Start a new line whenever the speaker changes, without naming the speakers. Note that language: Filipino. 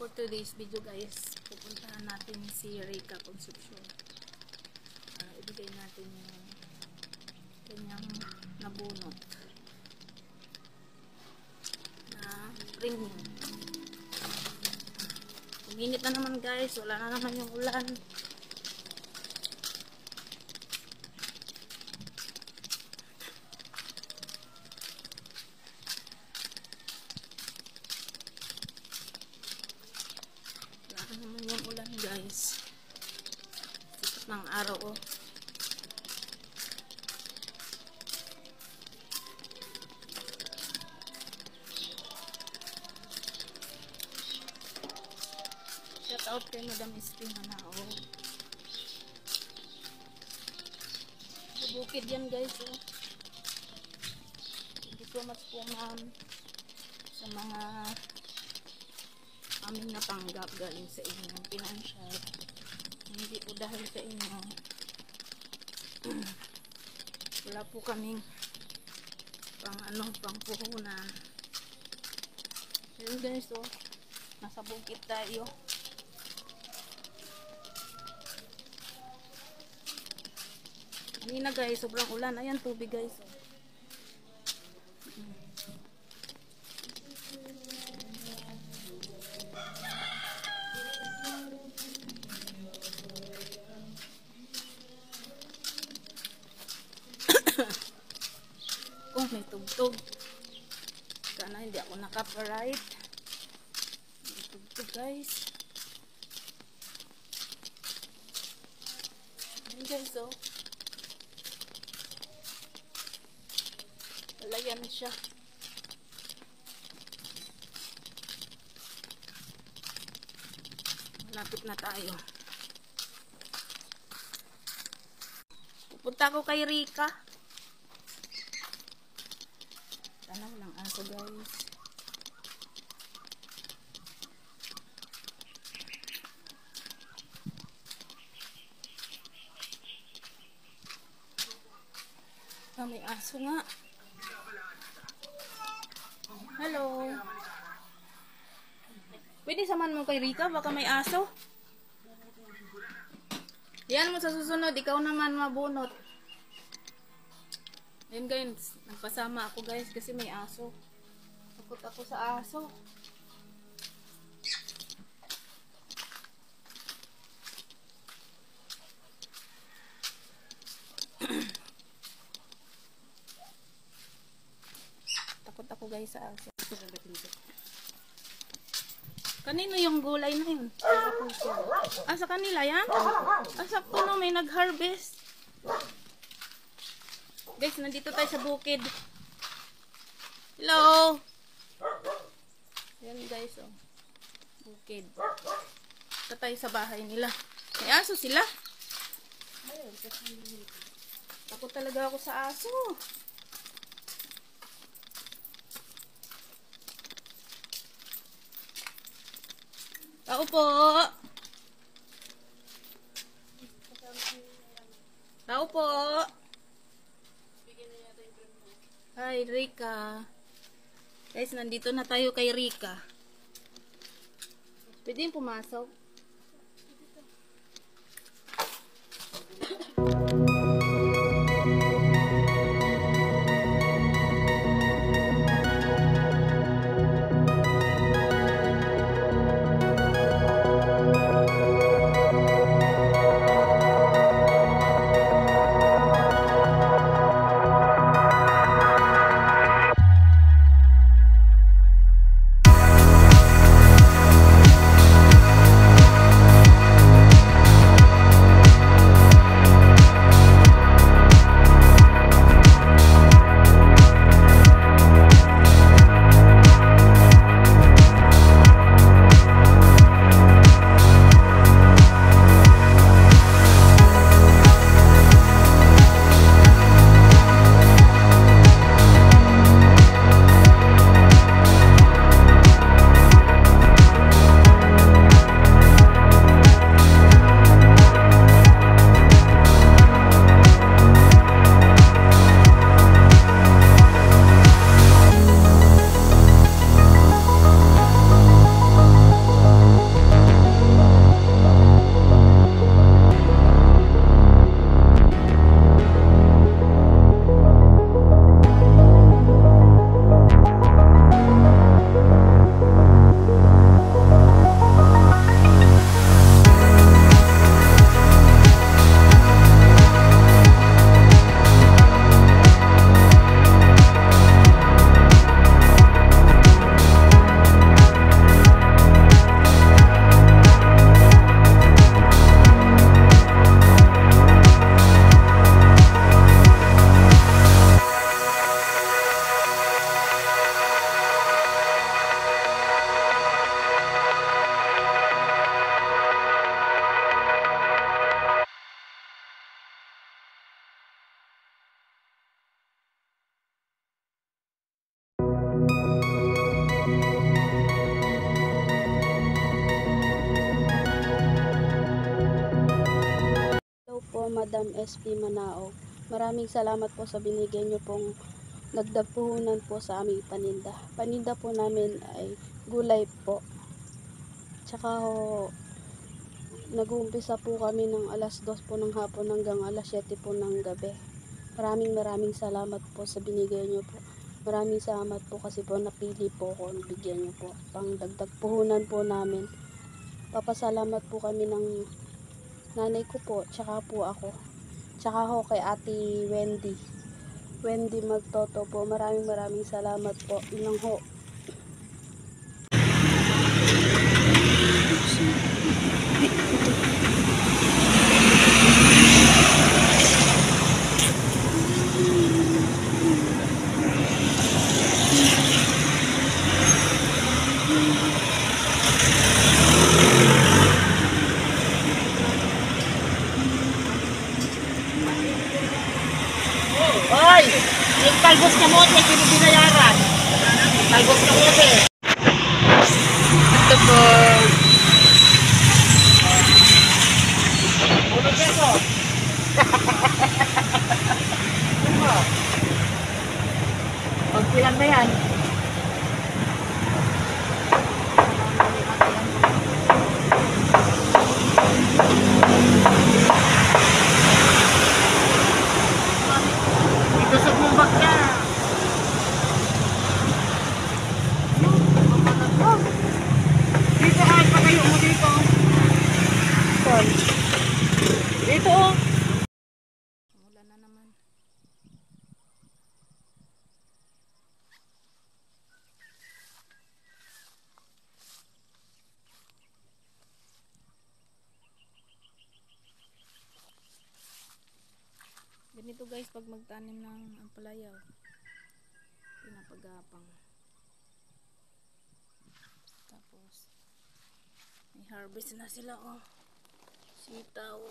For today's video guys, pupuntahan natin si Rica Concepcion. Ibigay natin yung kanyang nabunot na premium. Uminit na naman guys, wala na naman yung ulan. Naman yung ulan guys, sikat ng araw oh. Shout out kay Madam Esting na oh. Bukid yan guys oh. Thank you so much po ma'am sa mga aming natanggap galing sa inyo financial. Hindi po dahil sa inyo wala po kaming pang puhunan. Yun guys oh, nasa bukid tayo. Kanina guys sobrang ulan, ayan tubig guys oh. Oh, may tugtog. Sana hindi ako naka-copyright. May tugtog guys. Ayan guys oh. Palayan siya. Malapit na tayo. Pupunta ko kay Rica. Sana walang aso guys. May aso nga. Hello. Pwede saman mo kay Rica, baka may aso. Yan mo sa susunod, ikaw naman mabunot. Ayun guys, nagpasama ako guys kasi may aso. Takot ako sa aso. Takot ako guys sa aso. Kanino yung gulay na yun? Sa kanila yan? Sa puno may nag-harvest. Guys, nandito tayo sa bukid. Hello! Ayan guys, oh. Bukid. Ito tayo sa bahay nila. May aso sila. Takot talaga ako sa aso. Tao po! Tao po! Hi, Rica. Guys, nandito na tayo kay Rica. Pwede yung pumasok?
Madam SP Manao. Maraming salamat po sa binigay niyo pong nagdagpuhunan po sa aming paninda. Paninda po namin ay gulay po. Tsaka ho, nag-uumpisa po kami ng alas 2 po ng hapon hanggang alas 7 po ng gabi. Maraming salamat po sa binigay niyo po. Maraming salamat po kasi po napili po ako, bigyan niyo po. Pang dagdag puhunan po namin. Papasalamat po kami ng nanay ko po, tsaka po ako. Tsaka ho kay Ate Wendy. Wendy Magtoto po. Maraming salamat po. Ilang ho.
Hoy! Yung talbos kamote, pinibinayaran. Talbos kamote.
Ito po.
1 peso. Pagpilan na yan. Ito sa bumbak na. Dito kahit patayo mo dito.
Son.
Dito oh.
Umulan na naman. Ganito guys pag magtanim ng ampalaya. Pinapagapang. Tapos may harvest na sila oh. Sitaw.